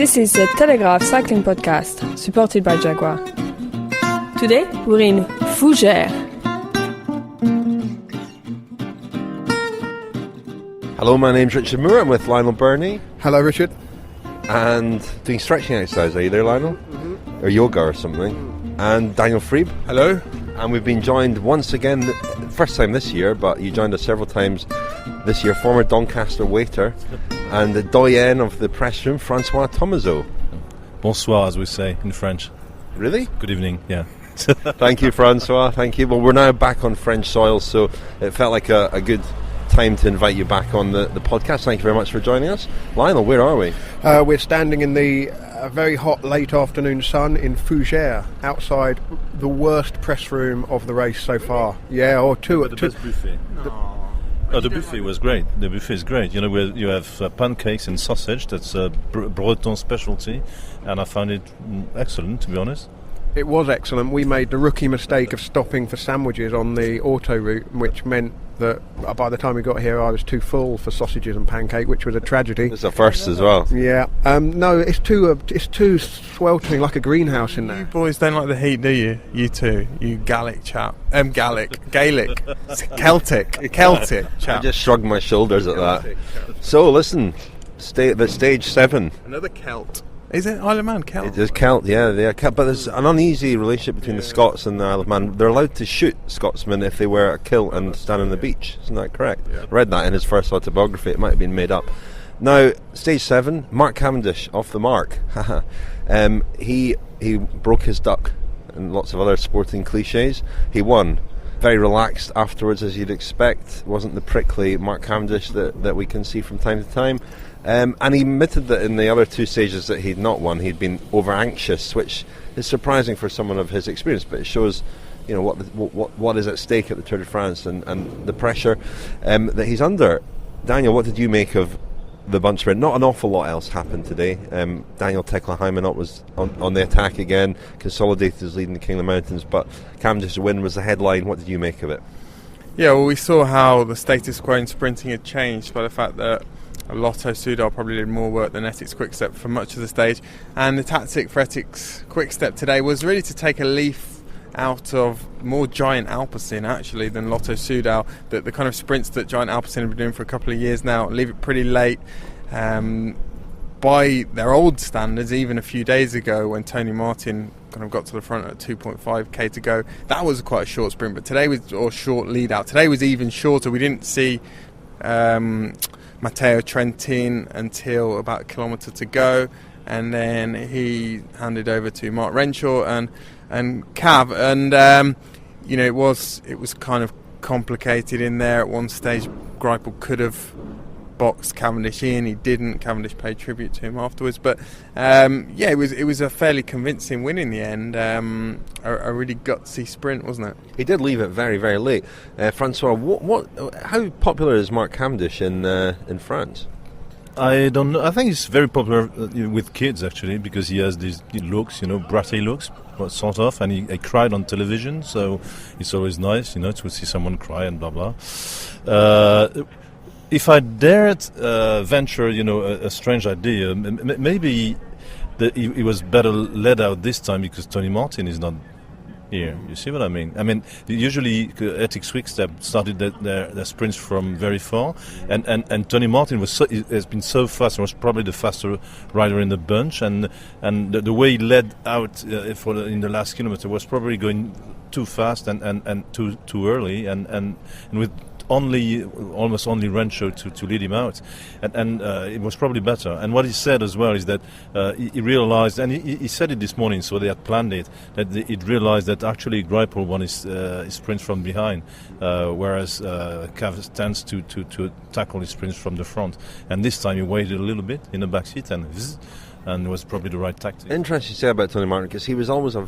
This is the Telegraph Cycling Podcast, supported by Jaguar. Today, we're in Fougères. Hello, my name's Richard Moore. I'm with Lionel Birnie. Hello, Richard. And doing stretching exercise, are you there, Lionel? Or yoga or something. And Daniel Friebe. Hello. And we've been joined once again, first time this year, but you joined us several times this year, former Doncaster waiter and the doyen of the press room, François Thomazeau. Bonsoir, as we say in French. Really? Good evening, yeah. Thank you, François. Thank you. Well, we're now back on French soil, so it felt like a good time to invite you back on the podcast. Thank you very much for joining us. Lionel, where are we? We're standing in the very hot late afternoon sun in Fougères, outside the worst press room of the race so far. Yeah, or two. The best buffet. The buffet was great. The buffet is great. You know, where you have pancakes and sausage. That's a Breton specialty, and I found it excellent, to be honest. It was excellent. We made the rookie mistake of stopping for sandwiches on the auto route, which meant that by the time we got here, I was too full for sausages and pancake, which was a tragedy. It's a first as well. Yeah. No, it's too sweltering, like a greenhouse in there. You boys don't like the heat, do you? You two, you Gaelic chap. Gaelic, Celtic chap. I just shrugged my shoulders at that. So listen, stage 7. Another Celt. Is it Isle of Man, Celt? It is Celt, yeah. They are Celt, but there's an uneasy relationship between the Scots and the Isle of Man. They're allowed to shoot Scotsmen if they wear a kilt and stand on the beach. Isn't that correct? Yeah. I read that in his first autobiography. It might have been made up. Now, stage 7, Mark Cavendish off the mark. He broke his duck and lots of other sporting cliches. He won. Very relaxed afterwards, as you'd expect. Wasn't the prickly Mark Cavendish that we can see from time to time. And he admitted that in the other two stages that he'd not won, he'd been over anxious, which is surprising for someone of his experience, but it shows, you know, what is at stake at the Tour de France and the pressure that he's under. Daniel, what did you make of the bunch sprint? Not an awful lot else happened today. Daniel Tekla-Hymenot was on the attack again, consolidated his lead in the King of the Mountains, but Cavendish's win was the headline. What did you make of it? Yeah, well, we saw how the status quo in sprinting had changed by the fact that Lotto Soudal probably did more work than Etixx-Quick Step for much of the stage, and the tactic for Etixx-Quick Step today was really to take a leaf out of more Giant Alpecin actually than Lotto Soudal. The kind of sprints that Giant Alpecin have been doing for a couple of years now, leave it pretty late. By their old standards, even a few days ago when Tony Martin kind of got to the front at 2.5k to go, that was quite a short sprint, but today was, or short lead out, today was even shorter. We didn't see Matteo Trentin until about a kilometre to go, and then he handed over to Mark Renshaw and Cav, and you know, it was kind of complicated in there. At one stage Greipel could have boxed Cavendish in, he didn't. Cavendish paid tribute to him afterwards, but yeah, it was a fairly convincing win in the end. A really gutsy sprint, wasn't it? He did leave it very, very late. Francois, how popular is Mark Cavendish in France? I don't know. I think he's very popular with kids, actually, because he has these looks, you know, bratty looks, sort of, and he cried on television, so it's always nice, you know, to see someone cry and blah blah. If I dared venture, you know, a strange idea, maybe he was better led out this time because Tony Martin is not here. You see what I mean? I mean, usually Etixx-Quick Step started their sprints from very far, and Tony Martin has been so fast and was probably the faster rider in the bunch, and the way he led out in the last kilometer was probably going too fast and too early, and with almost only Renshaw to lead him out, and it was probably better. And what he said as well is that he realized, and he said it this morning, so they had planned it, that he'd realized that actually Greipel won his sprints from behind, whereas Cav tends to tackle his sprints from the front, and this time he waited a little bit in the back seat and it was probably the right tactic. Interesting to say about Tony Martin, because he was always a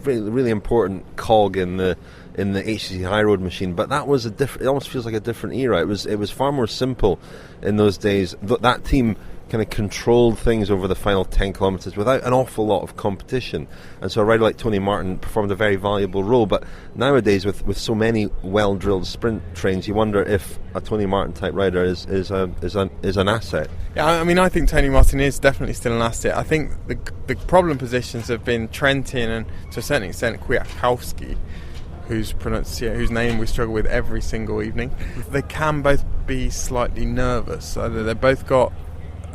really, really important cog in the HCC High Road machine, but that was it almost feels like a different era. It was far more simple in those days. That team kind of controlled things over the final 10 kilometres without an awful lot of competition. And so a rider like Tony Martin performed a very valuable role. But nowadays, with so many well-drilled sprint trains, you wonder if a Tony Martin type rider is an asset. Yeah, I mean, I think Tony Martin is definitely still an asset. I think the problem positions have been Trentin and, to a certain extent, Kwiatkowski, whose name we struggle with every single evening. They can both be slightly nervous. They've both got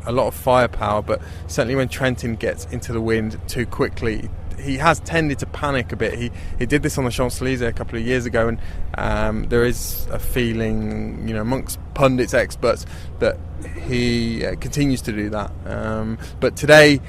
a lot of firepower, but certainly when Trentin gets into the wind too quickly, he has tended to panic a bit. He did this on the Champs-Élysées a couple of years ago, and there is a feeling, amongst pundits, experts, that he continues to do that. But today,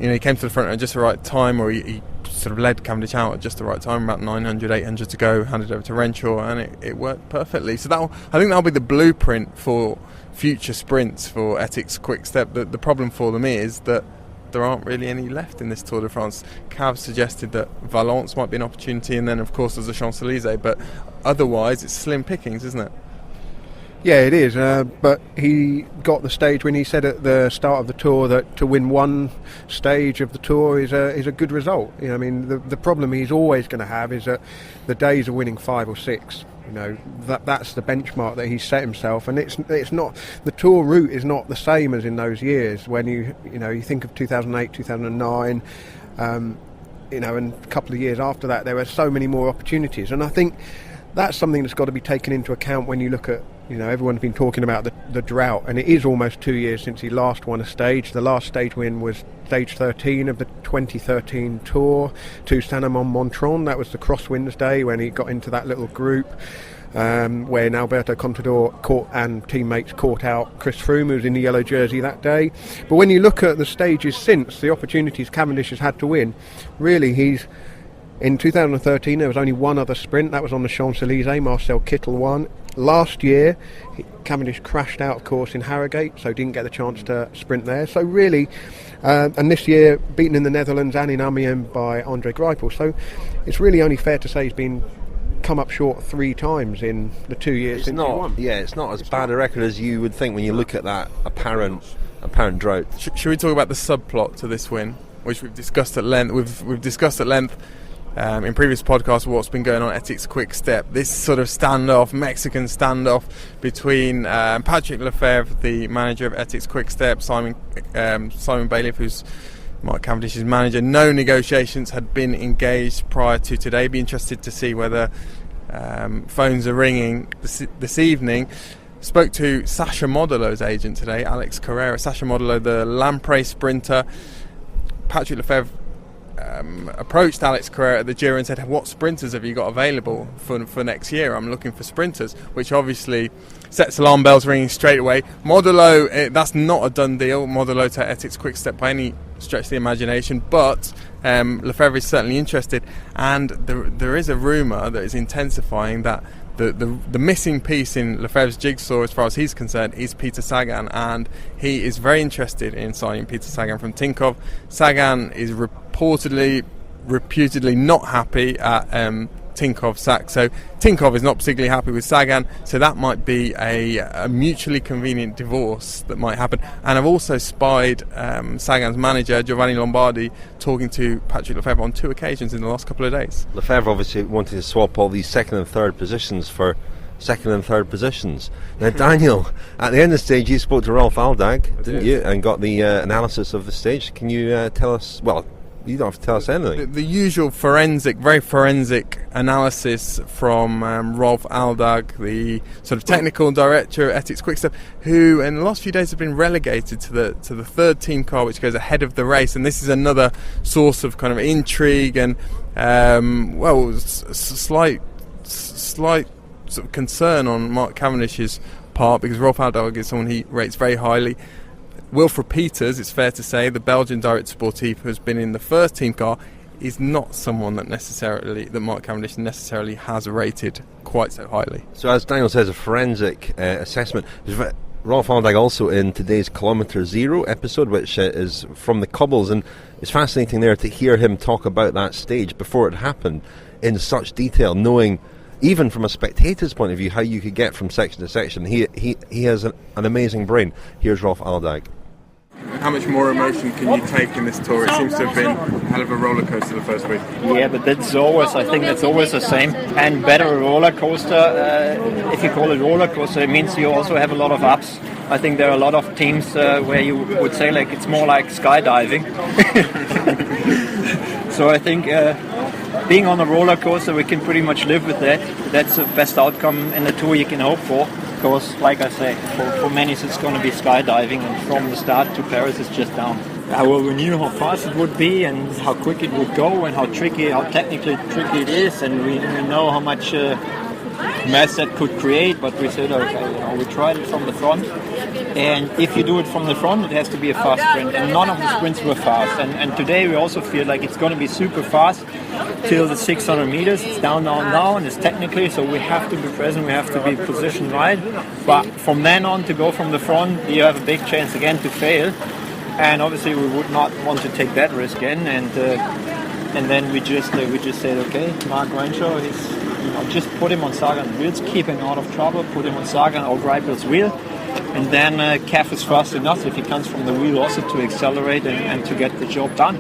he came to the front at just the right time, or he sort of led Cavendish out at just the right time, about 900, 800 to go, handed over to Renshaw, and it worked perfectly. So I think that'll be the blueprint for future sprints for Etixx-Quick Step. The problem for them is that there aren't really any left in this Tour de France. Cav suggested that Valence might be an opportunity, and then of course there's the Champs-Élysées, but otherwise it's slim pickings, isn't it? Yeah, it is, but he got the stage when he said at the start of the Tour that to win one stage of the Tour is a good result. I mean, the problem he's always going to have is that the days of winning 5 or 6. That's the benchmark that he's set himself, and it's not, the Tour route is not the same as in those years when you think of 2008, 2009, and a couple of years after that there were so many more opportunities, and I think that's something that's got to be taken into account when you look at, everyone's been talking about the drought, and it is almost 2 years since he last won a stage. The last stage win was stage 13 of the 2013 Tour to Saint-Amand-Montrond. That was the crosswinds day when he got into that little group when Alberto Contador and teammates caught out Chris Froome, who was in the yellow jersey that day. But when you look at the stages since, the opportunities Cavendish has had to win, really in 2013 there was only one other sprint, that was on the Champs-Élysées. Marcel Kittel won. Last year Cavendish crashed out of course in Harrogate, so didn't get the chance to sprint there. So really, and this year beaten in the Netherlands and in Amiens by Andre Greipel. So it's really only fair to say he's come up short 3 times in the 2 years since he won. Yeah, it's not as bad a record as you would think when you look at that apparent drought. Should we talk about the subplot to this win, which we've discussed at length? We've discussed at length in previous podcasts what's been going on at Etixx-Quick Step. This sort of Mexican standoff between Patrick Lefevre, the manager of Etixx-Quick Step, Simon Bailiff, who's Mark Cavendish's manager. No negotiations had been engaged prior to today. Be interested to see whether phones are ringing this evening. Spoke to Sacha Modolo's agent today, Alex Carrera. Sacha Modolo, the Lampre sprinter. Patrick Lefevre approached Alex Carrera at the Giro and said, what sprinters have you got available for next year? I'm looking for sprinters, which obviously sets alarm bells ringing straight away. Modolo, that's not a done deal, Modolo to Etixx-Quick Step by any stretch of the imagination, but Lefevre is certainly interested, and there is a rumour that is intensifying that the missing piece in Lefevre's jigsaw, as far as he's concerned, is Peter Sagan, and he is very interested in signing Peter Sagan from Tinkoff. Sagan is reputedly not happy at Tinkoff sack, so Tinkoff is not particularly happy with Sagan, so that might be a mutually convenient divorce that might happen. And I've also spied Sagan's manager Giovanni Lombardi talking to Patrick Lefevre on 2 occasions in the last couple of days. Lefevre obviously wanted to swap all these second and third positions for second and third positions. Now Daniel, at the end of the stage you spoke to Rolf Aldag, didn't you, and got the analysis of the stage. Can you tell us, well, you don't have to tell us anything. The usual very forensic analysis from Rolf Aldag, the sort of technical director at Etixx-Quick Step, who in the last few days have been relegated to the third team car, which goes ahead of the race, and this is another source of kind of intrigue and slight sort of concern on Mark Cavendish's part, because Rolf Aldag is someone he rates very highly. Wilfred Peters, it's fair to say, the Belgian director sportif who has been in the first team car, is not someone that Mark Cavendish necessarily has rated quite so highly. So as Daniel says, a forensic assessment. Rolf Aldag also in today's Kilometre Zero episode, which is from the cobbles, and it's fascinating there to hear him talk about that stage before it happened in such detail, knowing even from a spectator's point of view how you could get from section to section. He has an amazing brain. Here's Rolf Aldag. How much more emotion can you take in this tour? It seems to have been a hell of a roller coaster the first week. Yeah, but I think that's always the same. And better a roller coaster, if you call it roller coaster, it means you also have a lot of ups. I think there are a lot of teams where you would say like it's more like skydiving. So I think being on a roller coaster, we can pretty much live with that. That's the best outcome in the tour you can hope for. Because, like I say, for many it's going to be skydiving, and from the start to Paris it's just down. Well, we knew how fast it would be and how quick it would go and how technically tricky it is, and we know how much mess that could create, but we said, okay, we tried it from the front, and if you do it from the front, it has to be a fast sprint, and none of the sprints were fast, and today we also feel like it's going to be super fast till the 600 meters. It's down, and it's technically, so we have to be present, we have to be positioned right, but from then on to go from the front, you have a big chance again to fail, and obviously we would not want to take that risk again, and then we just said, okay, Mark Cavendish is, just put him on Sagan's wheels, keep him out of trouble, put him on Sagan or Greipel's wheel, and then Cav is fast enough if he comes from the wheel also to accelerate and to get the job done.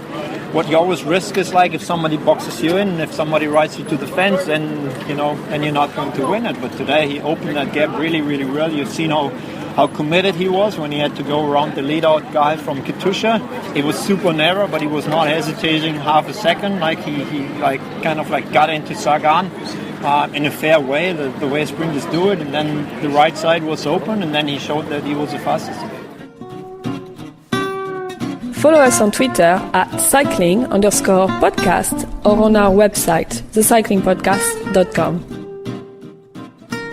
What you always risk is like if somebody boxes you in, if somebody rides you to the fence, then then you're not going to win it. But today he opened that gap really, really well. You've seen how committed he was when he had to go around the lead-out guy from Katusha. It was super narrow, but he was not hesitating half a second. Like he got into Sagan in a fair way, the way sprinters do it. And then the right side was open, and then he showed that he was the fastest. Follow us on Twitter at cycling_podcast or on our website, thecyclingpodcast.com.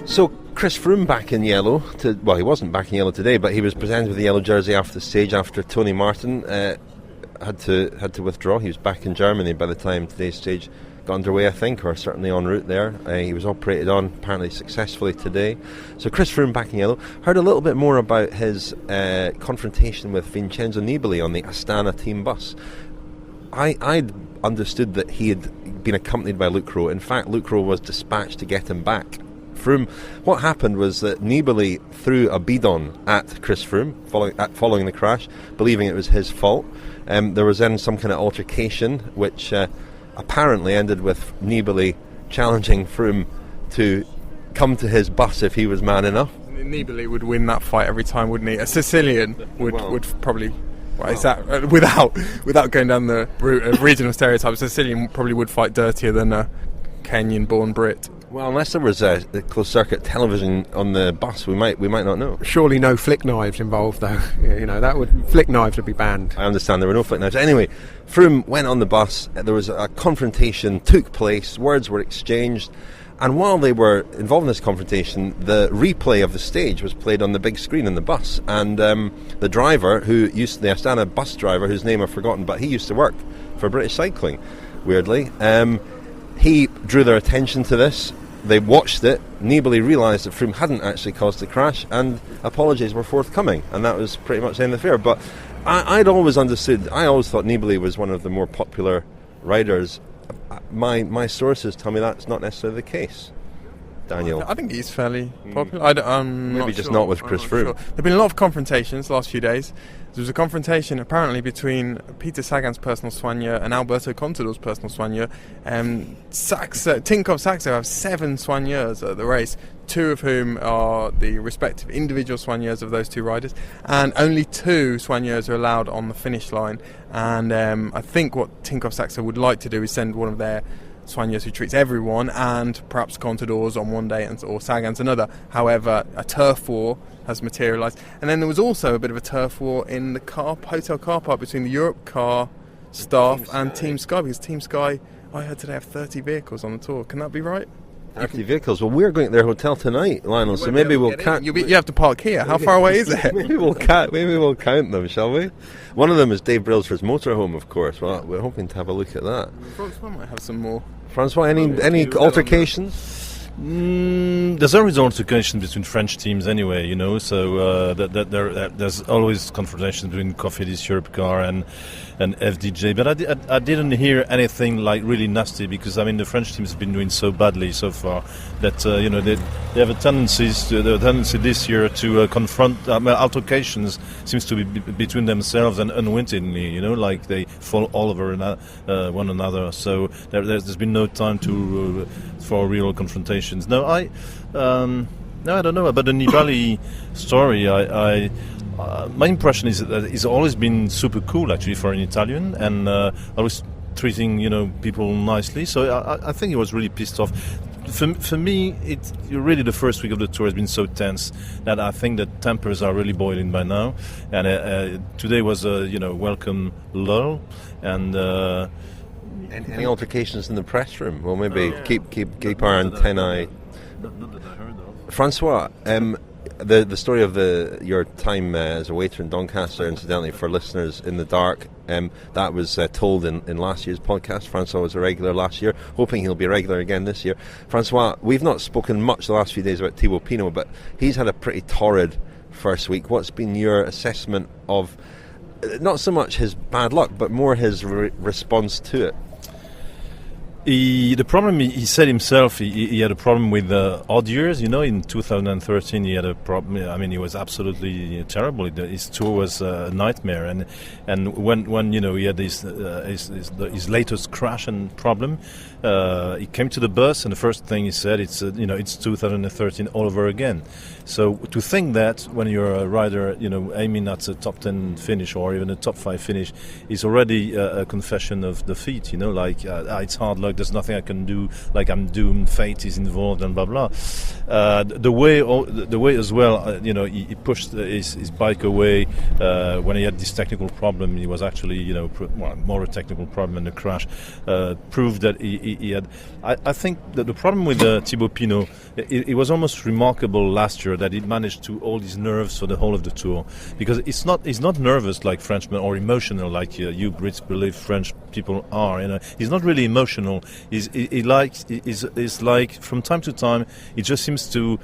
So Chris Froome back in yellow. He wasn't back in yellow today, but he was presented with the yellow jersey after the stage after Tony Martin had to withdraw. He was back in Germany by the time today's stage got underway, I think, or certainly en route there. He was operated on apparently successfully today. So Chris Froome back in yellow. Heard a little bit more about his confrontation with Vincenzo Nibali on the Astana team bus. I'd understood that he had been accompanied by Luke Rowe. In fact, Luke Rowe was dispatched to get him back. Froome, what happened was that Nibali threw a bidon at Chris Froome following the crash, believing it was his fault. There was then some kind of altercation, which apparently ended with Nibali challenging Froome to come to his bus if he was man enough. Nibali would win that fight every time, wouldn't he? A Sicilian would probably... Is that without going down the route of regional stereotypes, a Sicilian probably would fight dirtier than a Kenyan-born Brit. Well, unless there was a closed-circuit television on the bus, we might not know. Surely no flick knives involved, though. Flick knives would be banned. I understand there were no flick knives. Anyway, Froome went on the bus. There was a confrontation took place. Words were exchanged, and while they were involved in this confrontation, the replay of the stage was played on the big screen in the bus. And the driver, the Astana bus driver, whose name I've forgotten, but he used to work for British Cycling. Weirdly. He drew their attention to this. They watched it. Nibali realised that Froome hadn't actually caused the crash, and apologies were forthcoming, and that was pretty much the end of the affair. But I always thought Nibali was one of the more popular riders. My sources tell me that's not necessarily the case. Daniel, I think he's fairly popular. Maybe just not with Chris Froome. Sure. There've been a lot of confrontations the last few days. There was a confrontation apparently between Peter Sagan's personal soigneur and Alberto Contador's personal soigneur. Tinkoff Saxo have 7 soigneurs at the race, 2 of whom are the respective individual soigneurs of those 2 riders, and only 2 soigneurs are allowed on the finish line. And I think what Tinkoff Saxo would like to do is send one of their soigneurs who treats everyone, and perhaps Contador's on one day or Sagan's another. However, a turf war has materialised, and then there was also a bit of a turf war in the hotel car park between the Europe car staff and Team Sky, because Team Sky, I heard today, have 30 vehicles on the tour. Can that be right? 30 vehicles. Well, we're going to their hotel tonight, Lionel. So maybe we'll count. You have to park here. How far away is it? Maybe we'll count them, shall we? One of them is Dave Brailsford's motorhome, of course. Well, we're hoping to have a look at that. Francois might have some more. Francois, any altercations? There's always altercation between French teams anyway, you know, so there's always confrontation between Cofidis Europcar and FDJ, but I didn't hear anything like really nasty, because I mean the French teams have been doing so badly so far that you know, they have a tendency this year to confront altercations seems to be between themselves and unwittingly, you know, like they fall all over one another. So there's been no time for real confrontations. No, I don't know about the Nibali story. My impression is that he's always been super cool, actually, for an Italian, and always treating, you know, people nicely. So I think he was really pissed off. For me, it's really the first week of the tour has been so tense that I think that tempers are really boiling by now. And today was a welcome lull. And any altercations in the press room? Well, maybe keep our antennae. François, the story of your time as a waiter in Doncaster, incidentally, for listeners in the dark, that was told in last year's podcast. François was a regular last year, hoping he'll be a regular again this year. François, we've not spoken much the last few days about Thibaut Pinot, but he's had a pretty torrid first week. What's been your assessment of not so much his bad luck, but more his response to it? The problem, he said himself, he had a problem with odd years. You know, in 2013 he had a problem. I mean, he was absolutely terrible. His tour was a nightmare. And when you know, he had his latest crash and problem, he came to the bus, and the first thing he said, it's 2013 all over again. So to think that when you're a rider, you know, aiming at a top 10 finish or even a top 5 finish is already a confession of defeat. You know, like it's hard luck. There's nothing I can do. Like, I'm doomed. Fate is involved, and blah blah. The way as well. You know, he pushed his bike away when he had this technical problem. He was actually, you know, more a technical problem than a crash. Proved that he had. I think that the problem with Thibaut Pinot, it was almost remarkable last year that he managed to hold his nerves for the whole of the tour, because he's not nervous like Frenchmen or emotional like you Brits believe French people are. You know, he's not really emotional. He's like from time to time he just seems to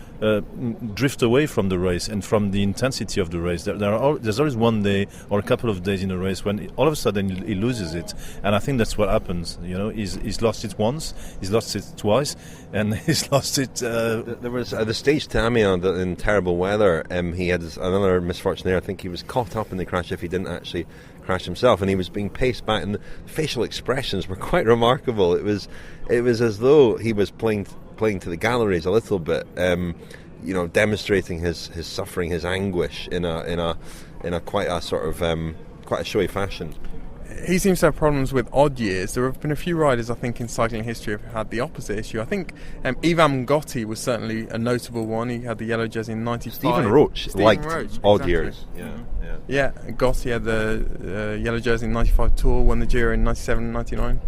drift away from the race and from the intensity of the race. There's always one day or a couple of days in a race when all of a sudden he loses it, and I think that's what happens. You know, he's lost it once, he's lost it twice, and he's lost it. There was the stage to Amiens in terrible weather. He had another misfortune there. I think he was caught up in the crash if he didn't actually crash himself, and he was being paced back, and the facial expressions were quite remarkable. It was as though he was playing to the galleries a little bit, you know, demonstrating his suffering, his anguish in a quite a sort of quite a showy fashion. He seems to have problems with odd years. There have been a few riders, I think, in cycling history who have had the opposite issue. I think Ivan Gotti was certainly a notable one. He had the yellow jersey in 95. Stephen Roach liked odd years. Yeah, Gotti had the yellow jersey in 95 Tour, won the Giro in 97, 99.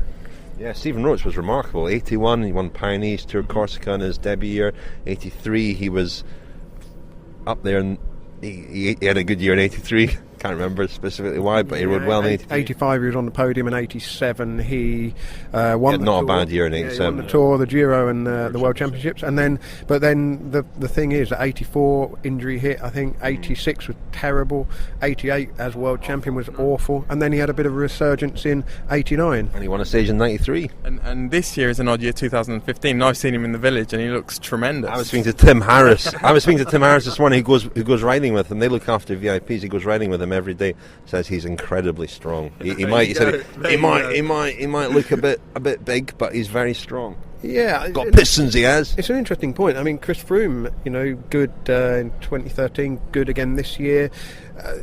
Yeah, Stephen Roach was remarkable. 81, he won Pyrenees, Tour Corsica in his debut year. 83, he was up there, and he had a good year in 83. Can't remember specifically why, but he rode well in 83. 85 he was on the podium. In 87 he won the not tour. A bad year in 87. He won the Tour, the Giro, and the World Championships. And then, but then the thing is, 84 injury hit. I think 86 was terrible. 88 as world champion was awful. And then he had a bit of a resurgence in 89. And he won a stage in 93. And this year is an odd year, 2015. And I've seen him in the village, and he looks tremendous. I was speaking to Tim Harris. This morning. Who goes riding with him. They look after VIPs. He goes riding with him every day. Says he's incredibly strong. He might look a bit big, but he's very strong. Yeah, got pistons. He has. It's an interesting point. I mean, Chris Froome, you know, good in 2013, good again this year.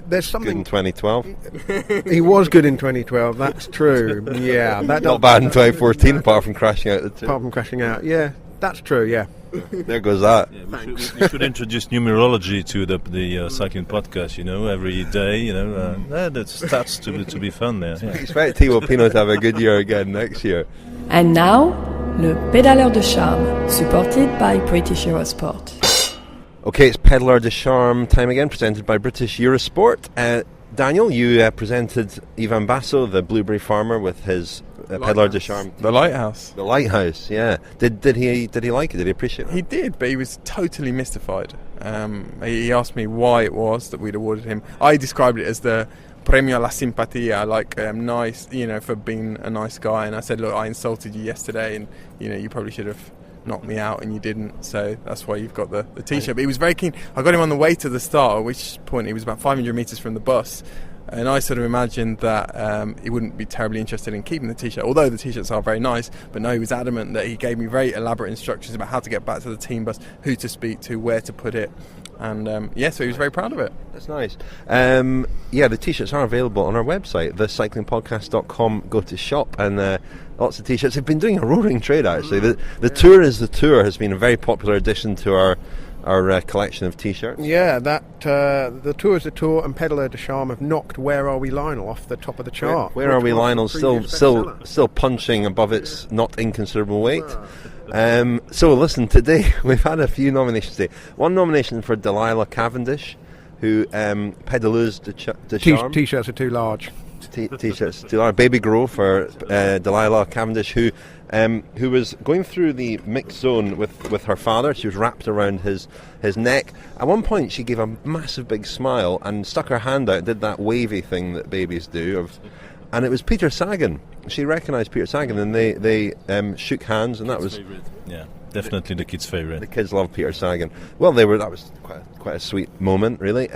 There's something. Good in 2012. He was good in 2012. That's true. Yeah, not bad in 2014, apart from crashing out. Yeah, that's true. Yeah. There goes that. Yeah, we should introduce numerology to the cycling podcast. You know, every day. You know, that starts to be fun there. Yeah. Expect Thibaut Pinot to have a good year again next year. And now, le Pédaleur de Charme, supported by British Eurosport. Okay, it's Pédaleur de Charme time again, presented by British Eurosport. Daniel, you presented Ivan Basso, the blueberry farmer, with his Pédaleur de Charme. The Lighthouse. The Lighthouse, yeah. Did he like it? Did he appreciate it? He did, but he was totally mystified. He asked me why it was that we'd awarded him. I described it as the Premio a la Simpatía, like nice, for being a nice guy. And I said, look, I insulted you yesterday, and you probably should have knocked me out, and you didn't. So that's why you've got the T-shirt. But he was very keen. I got him on the way to the start, at which point he was about 500 metres from the bus. And I sort of imagined that he wouldn't be terribly interested in keeping the T-shirt, although the T-shirts are very nice. But no, he was adamant that he gave me very elaborate instructions about how to get back to the team bus, who to speak to, where to put it. And so he was very proud of it. That's nice. The T-shirts are available on our website, thecyclingpodcast.com. Go to shop, and lots of T-shirts. They've been doing a roaring trade, actually. The Tour is the Tour has been a very popular addition to our collection of T-shirts. Yeah, the Tour is the Tour and Pédaleur de Charme have knocked Where Are We Lionel off the top of the chart. Where Are We Lionel still punching above its not inconsiderable weight. So listen, today we've had a few nominations today. One nomination for Delilah Cavendish, who Pédaleuse de Charme. T-shirts are too large. T-shirts too large. Baby Grow for Delilah Cavendish, who was going through the mixed zone with her father. She was wrapped around his neck. At one point she gave a massive big smile and stuck her hand out, did that wavy thing that babies do, and it was Peter Sagan. She recognised Peter Sagan, and they shook hands, and that was definitely the kids' favourite. The kids love Peter Sagan. Well, that was quite a sweet moment, really.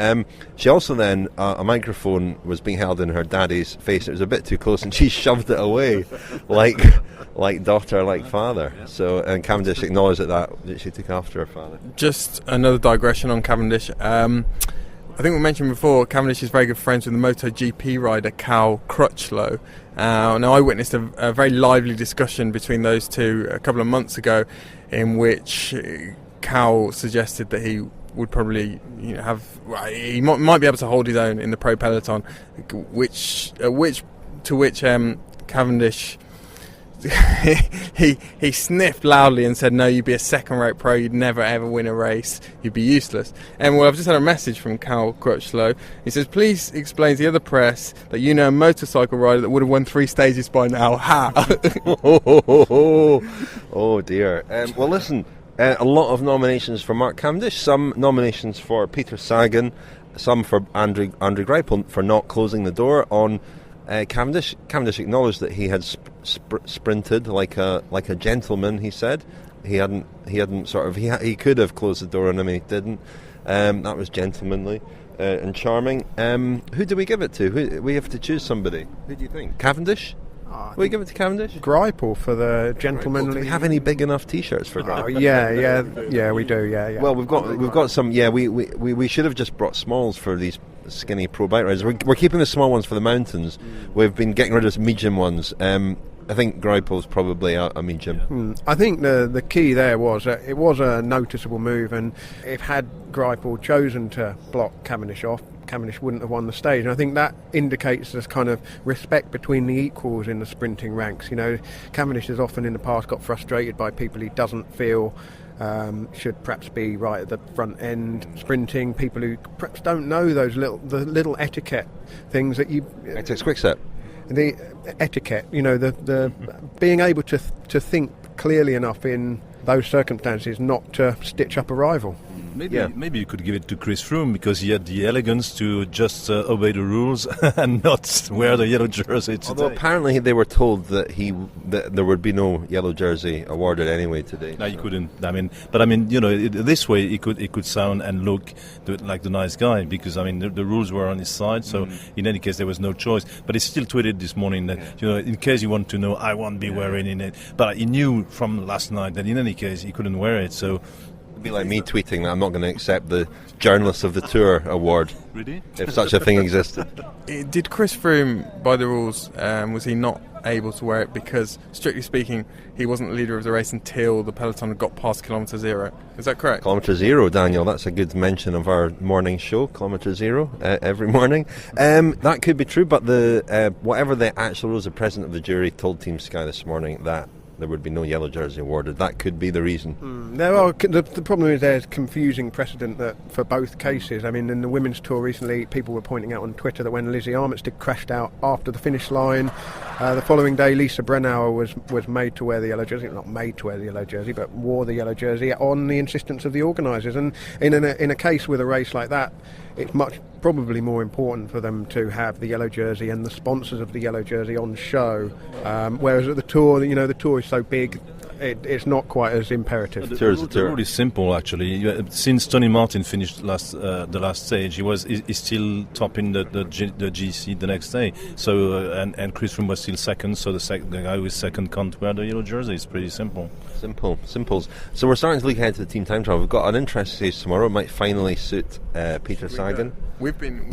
She also then a microphone was being held in her daddy's face. It was a bit too close, and she shoved it away, like daughter, like father. So, and Cavendish acknowledged that she took after her father. Just another digression on Cavendish. I think we mentioned before, Cavendish is very good friends with the MotoGP rider Cal Crutchlow. Now, I witnessed a very lively discussion between those two a couple of months ago, in which Cal suggested that he would probably he might be able to hold his own in the pro peloton, which Cavendish he sniffed loudly and said, no, you'd be a second-rate pro, you'd never ever win a race, you'd be useless. And I've just had a message from Cal Crutchlow. He says, please explain to the other press that you know a motorcycle rider that would have won 3 stages by now. Ha! Oh dear. Well, listen, a lot of nominations for Mark Cavendish, some nominations for Peter Sagan, some for Andrew Greipel for not closing the door on Cavendish. Cavendish acknowledged that he had sprinted like a gentleman. He said he could have closed the door on him, and he didn't. That was gentlemanly and charming. Who do we give it to? We have to choose somebody. Who do you think? Cavendish? Will we give it to Cavendish? Greipel for the gentlemanly. Do we have any big enough T-shirts for Greipel? Yeah, we do. Yeah. Well, we've got some. Yeah, we should have just brought smalls for these skinny pro bike riders. We're keeping the small ones for the mountains. We've been getting rid of medium ones. I think Greipel's probably a medium. I think the key there was it was a noticeable move, and if had Greipel chosen to block Cavendish off, Cavendish wouldn't have won the stage. And I think that indicates this kind of respect between the equals in the sprinting ranks. Cavendish has often in the past got frustrated by people he doesn't feel should perhaps be right at the front end sprinting, people who perhaps don't know those little etiquette things that you... Etixx-Quick Step. The etiquette, the being able to think clearly enough in those circumstances not to stitch up a rival. Maybe you could give it to Chris Froome, because he had the elegance to just obey the rules and not wear the yellow jersey today. Although apparently they were told that there would be no yellow jersey awarded anyway today. No, you couldn't. This way he could sound and look like the nice guy, because the rules were on his side. So in any case, there was no choice. But he still tweeted this morning that in case you want to know, I won't be wearing it. But he knew from last night that in any case he couldn't wear it. So. It'd be like me tweeting that I'm not going to accept the Journalist of the Tour award. Really? If such a thing existed. Did Chris Froome, by the rules, was he not able to wear it because, strictly speaking, he wasn't the leader of the race until the peloton had got past kilometre 0? Is that correct? Kilometre 0, Daniel. That's a good mention of our morning show, Kilometre 0, every morning. That could be true, but whatever the actual rules, the president of the jury told Team Sky this morning that there would be no yellow jersey awarded. That could be the reason. The problem is there's confusing precedent that for both cases. I mean, in the women's tour recently, people were pointing out on Twitter that when Lizzie Armitstead crashed out after the finish line, the following day Lisa Brennauer was made to wear the yellow jersey, not made to wear the yellow jersey, but wore the yellow jersey on the insistence of the organisers. And in a case with a race like that, it's probably more important for them to have the yellow jersey and the sponsors of the yellow jersey on show. Whereas at the tour, the tour is so big, it's not quite as imperative. The tour is a tour. It's really simple, actually. Since Tony Martin finished the last stage, he's still topping the GC the next day. So and Chris Froome was still second. So the guy who is second can't wear the yellow jersey. It's pretty simple. Simples. So we're starting to look ahead to the team time trial. We've got an interesting stage tomorrow. It might finally suit Peter Sagan. We've been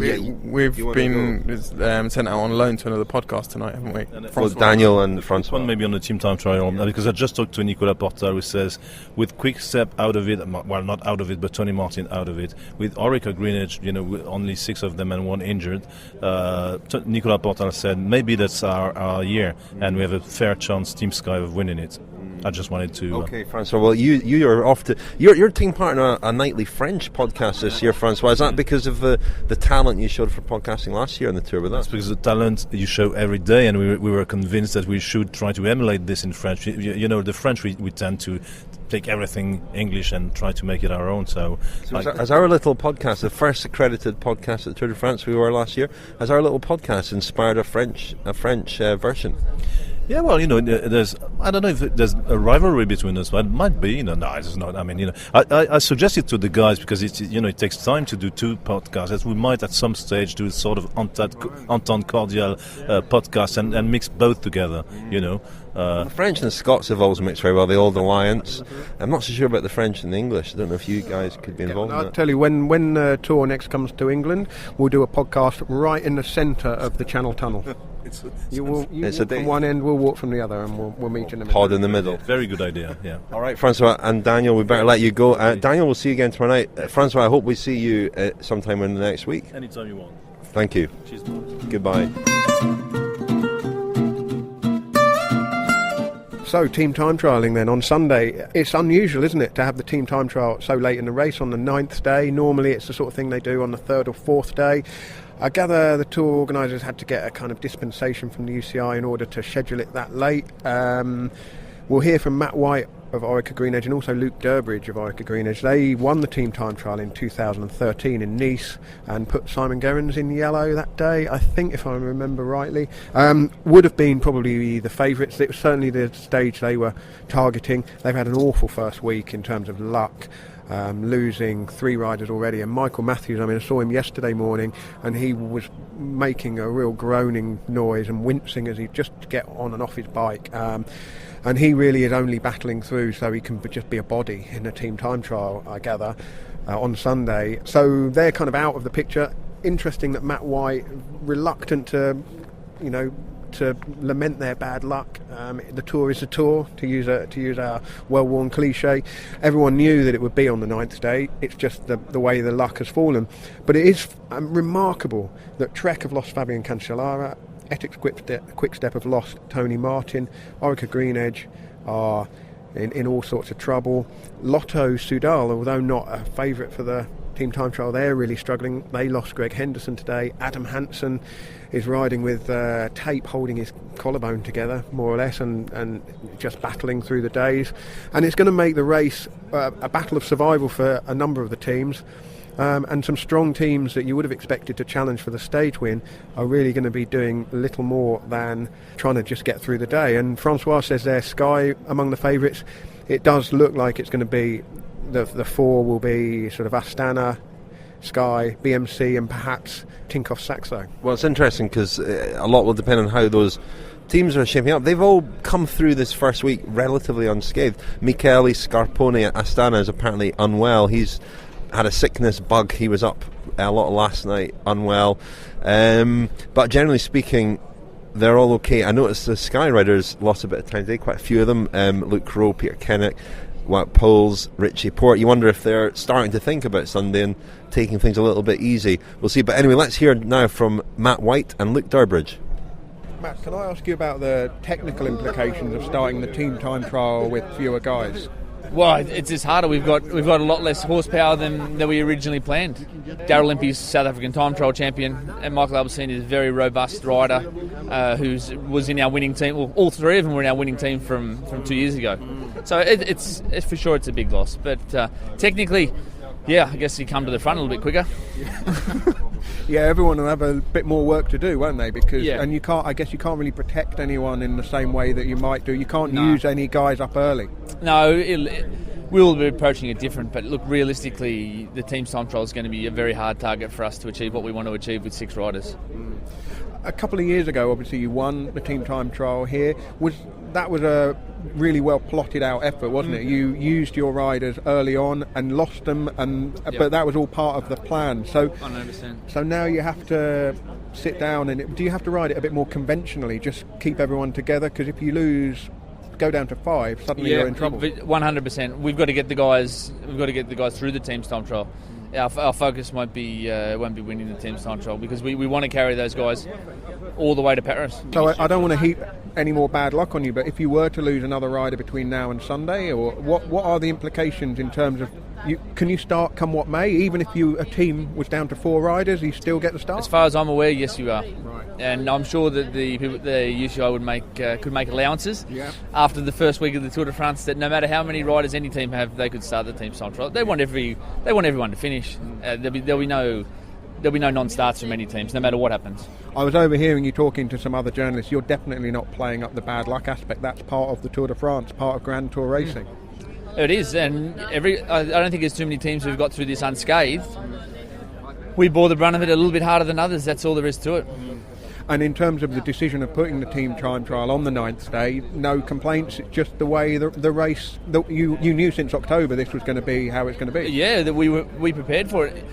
sent out on loan to another podcast tonight, haven't we? Well, Daniel and François. One maybe on the team time trial, because I just talked to Nicolas Portal, who says with Quick Step out of it, well, not out of it, but Tony Martin out of it, with Orica-GreenEdge, with only 6 of them and 1 injured, Nicolas Portal said maybe that's our year, and we have a fair chance, Team Sky, of winning it. I just wanted to... Okay, François, well, you're off to... You're taking part in a nightly French podcast this year, François. Is that because of the talent you showed for podcasting last year on the tour with us? That's because the talent you show every day, and we were convinced that we should try to emulate this in French. The French, we tend to take everything English and try to make it our own. So as our little podcast, the first accredited podcast at the Tour de France we were last year, has our little podcast inspired a French version? Yeah, well, there's, I don't know if there's a rivalry between us, but it might be, no, it's not. I mean, I suggested to the guys, because it takes time to do 2 podcasts, that we might at some stage do a sort of Entente Cordiale podcast and mix both together, The French and the Scots have always mixed very well, the old alliance. I'm not so sure about the French and the English. I don't know if you guys could be involved in that. I'll tell you, when the tour next comes to England, we'll do a podcast right in the centre of the Channel Tunnel. You walk from one end, we'll walk from the other, and we'll meet in the middle. Pod in the middle. Very good idea, yeah. All right, François and Daniel, we better let you go. Daniel, we'll see you again tomorrow night. François, I hope we see you sometime in the next week. Anytime you want. Thank you. Cheers. Goodbye. So, team time trialling then on Sunday. It's unusual, isn't it, to have the team time trial so late in the race on the 9th day. Normally it's the sort of thing they do on the 3rd or 4th day. I gather the tour organisers had to get a kind of dispensation from the UCI in order to schedule it that late. We'll hear from Matt White of Orica-GreenEdge and also Luke Durbridge of Orica-GreenEdge. They won the team time trial in 2013 in Nice and put Simon Gerrans in yellow that day, I think, if I remember rightly. Would have been probably the favourites. It was certainly the stage they were targeting. They've had an awful first week in terms of luck. Losing 3 riders already, and Michael Matthews, I saw him yesterday morning and he was making a real groaning noise and wincing as he just get on and off his bike, and he really is only battling through so he can just be a body in a team time trial, I gather, on Sunday. So they're kind of out of the picture. Interesting that Matt White, reluctant to lament their bad luck. The tour is a tour, to use our well-worn cliche. Everyone knew that it would be on the 9th day. It's just the way the luck has fallen. But it is remarkable that Trek have lost Fabian Cancellara, Etixx-Quick Step have lost Tony Martin, Orica-GreenEdge are in all sorts of trouble. Lotto Soudal, although not a favourite for the team time trial, they're really struggling. They lost Greg Henderson today. Adam Hansen is riding with tape holding his collarbone together, more or less, and just battling through the days. And it's going to make the race a battle of survival for a number of the teams. And some strong teams that you would have expected to challenge for the stage win are really going to be doing little more than trying to just get through the day. And François says there, Sky among the favourites. It does look like it's going to be the 4 will be sort of Astana, Sky, BMC and perhaps Tinkoff Saxo. Well, it's interesting because a lot will depend on how those teams are shaping up. They've all come through this first week relatively unscathed. Michele Scarpone at Astana is apparently unwell. He's had a sickness bug. He was up a lot last night, unwell. But generally speaking, they're all okay. I noticed the Sky Riders lost a bit of time today, quite a few of them. Luke Rowe, Peter Kennick, Wout Poels, Richie Porte. You wonder if they're starting to think about Sunday and taking things a little bit easy. We'll see. But anyway, let's hear now from Matt White and Luke Durbridge. Matt, can I ask you about the technical implications of starting the team time trial with fewer guys? Well, it's just harder. We've got a lot less horsepower than we originally planned. Darryl Impey's South African time trial champion, and Michael Albertine is a very robust rider who was in our winning team. Well, all three of them were in our winning team from 2 years ago. So it's for sure it's a big loss. But technically, yeah, I guess you come to the front a little bit quicker. Yeah, everyone will have a bit more work to do, won't they? Because and you can't really protect anyone in the same way that you might do. You can't use any guys up early. No, we'll be approaching it different. But look, realistically, the team's time trial is going to be a very hard target for us to achieve what we want to achieve with 6 riders. A couple of years ago, obviously, you won the team time trial here. That was a really well plotted out effort, wasn't it? You used your riders early on and lost them, but that was all part of the plan. So 100%. So now you have to sit down and do you have to ride it a bit more conventionally? Just keep everyone together, because if you lose, go down to 5, suddenly you're in trouble. 100%. We've got to get the guys. We've got to get the guys through the team's time trial. Our focus won't be winning the team's time trial, because we want to carry those guys all the way to Paris. So I don't want to heap any more bad luck on you, but if you were to lose another rider between now and Sunday, or what are the implications in terms of can you start come what may? Even if a team was down to 4 riders, you still get the start? As far as I'm aware, yes, you are. Right. And I'm sure that the UCI could make allowances after the first week of the Tour de France, that no matter how many riders any team have, they could start the team's time trial. They want everyone to finish. There'll be no non-starts from any teams, no matter what happens. I was overhearing you talking to some other journalists. You're definitely not playing up the bad luck aspect. That's part of the Tour de France, part of Grand Tour racing. It is, and I don't think there's too many teams who've got through this unscathed. We bore the brunt of it a little bit harder than others. That's all there is to it. And in terms of the decision of putting the team time trial on the 9th day, no complaints. It's just the way the race that you knew since October this was going to be how it's going to be. Yeah, that we prepared for it.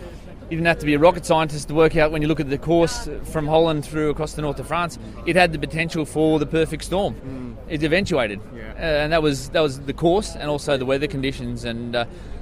You didn't have to be a rocket scientist to work out, when you look at the course from Holland through across the north of France, it had the potential for the perfect storm. It eventuated, and that was the course and also the weather conditions. And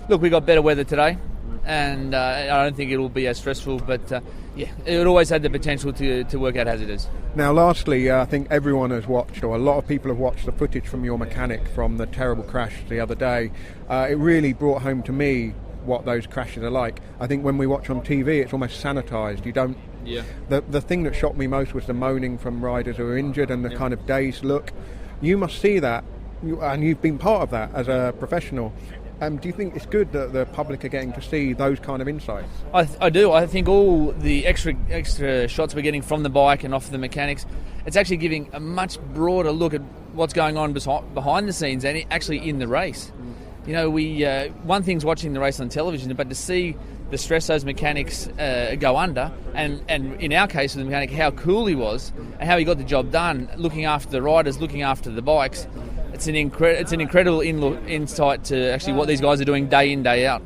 look, we got better weather today, and I don't think it will be as stressful, but it always had the potential to work out as it is. Now, lastly, I think everyone has watched, or a lot of people have watched, the footage from your mechanic from the terrible crash the other day. It really brought home to me what those crashes are like. I think when we watch on TV, it's almost sanitised. You don't. Yeah. The thing that shocked me most was the moaning from riders who are injured and the kind of dazed look. You must see that, and you've been part of that as a professional. Do you think it's good that the public are getting to see those kind of insights? I do. I think all the extra shots we're getting from the bike and off the mechanics, it's actually giving a much broader look at what's going on behind the scenes and actually in the race. You know, one thing's watching the race on television, but to see the stress those mechanics go under, and in our case with the mechanic, how cool he was and how he got the job done, looking after the riders, looking after the bikes. It's an incredible insight to actually what these guys are doing day in, day out.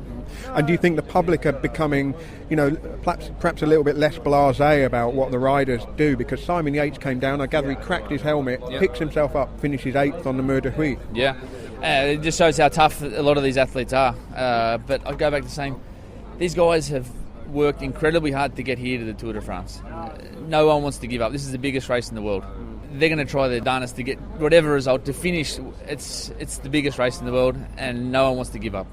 And do you think the public are becoming, perhaps a little bit less blasé about what the riders do? Because Simon Yates came down, I gather he cracked his helmet, picks himself up, finishes 8th on the Mur de Huy. Yeah, it just shows how tough a lot of these athletes are. But I'll go back to saying, these guys have worked incredibly hard to get here to the Tour de France. No one wants to give up. This is the biggest race in the world. They're going to try their darnest to get whatever result to finish. It's the biggest race in the world, and no one wants to give up.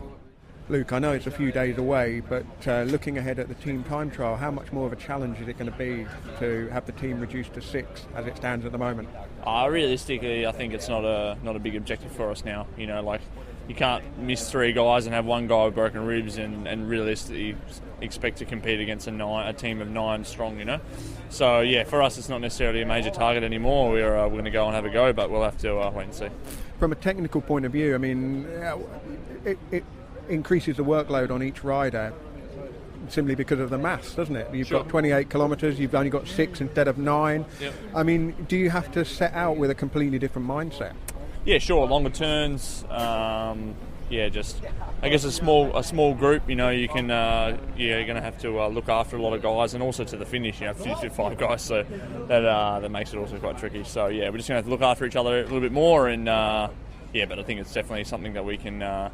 Luke, I know it's a few days away, but looking ahead at the team time trial, how much more of a challenge is it going to be to have the team reduced to 6 as it stands at the moment? Realistically, I think it's not a big objective for us now. You can't miss 3 guys and have 1 guy with broken ribs and realistically expect to compete against a team of 9 strong, So, for us it's not necessarily a major target anymore. We're going to go and have a go, but we'll have to wait and see. From a technical point of view, I mean, it increases the workload on each rider simply because of the maths, doesn't it? You've got 28 kilometres, you've only got 6 instead of 9. Yep. I mean, do you have to set out with a completely different mindset? Yeah, sure. Longer turns. Just I guess a small group. You can you're going to have to look after a lot of guys, and also to the finish. 55 guys, so that makes it also quite tricky. So we're just going to have to look after each other a little bit more, and but I think it's definitely something that we can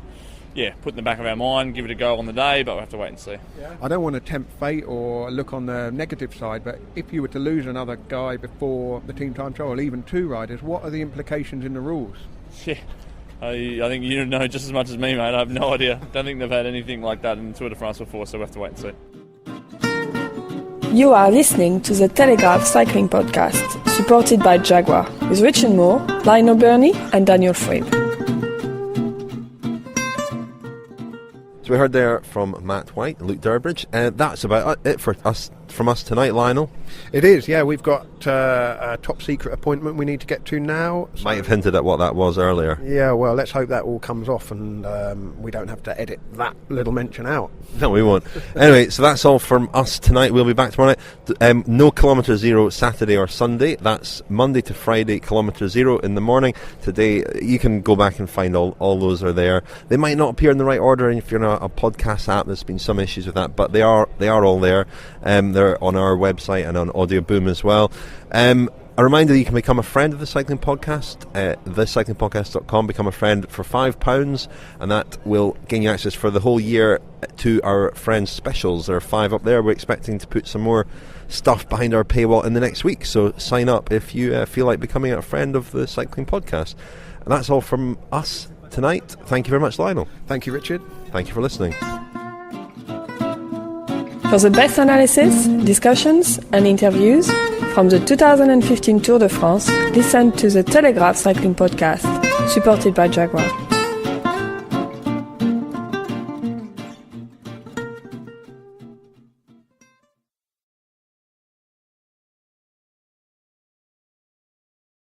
put in the back of our mind, give it a go on the day, but we'll have to wait and see. I don't want to tempt fate or look on the negative side, but if you were to lose another guy before the team time trial, or even 2 riders, what are the implications in the rules? Yeah, I think you know just as much as me, mate. I have no idea. Don't think they've had anything like that in Tour de France before, so we'll have to wait and see. You are listening to the Telegraph Cycling Podcast, supported by Jaguar, with Richard Moore, Lionel Birnie and Daniel Friebe. So we heard there from Matt White and Luke Durbridge. That's about it from us tonight, Lionel. It is, yeah. We've got a top secret appointment we need to get to now. Might have hinted at what that was earlier. Yeah, well, let's hope that all comes off and we don't have to edit that little mention out. No, we won't. Anyway, so that's all from us tonight. We'll be back tomorrow night. No Kilometre Zero Saturday or Sunday. That's Monday to Friday, Kilometre Zero in the morning. Today, you can go back and find all those are there. They might not appear in the right order, and if you're in a podcast app, there's been some issues with that, but they are all there. They're on our website and on Audio Boom as well. A reminder that you can become a friend of the Cycling Podcast, thecyclingpodcast.com, become a friend for £5, and that will gain you access for the whole year to our Friends specials. There are 5 up there. We're expecting to put some more stuff behind our paywall in the next week, so sign up if you feel like becoming a friend of the Cycling Podcast. And that's all from us tonight. Thank you very much, Lionel. Thank you, Richard. Thank you for listening. For the best analysis, discussions and interviews from the 2015 Tour de France, listen to the Telegraph Cycling Podcast, supported by Jaguar.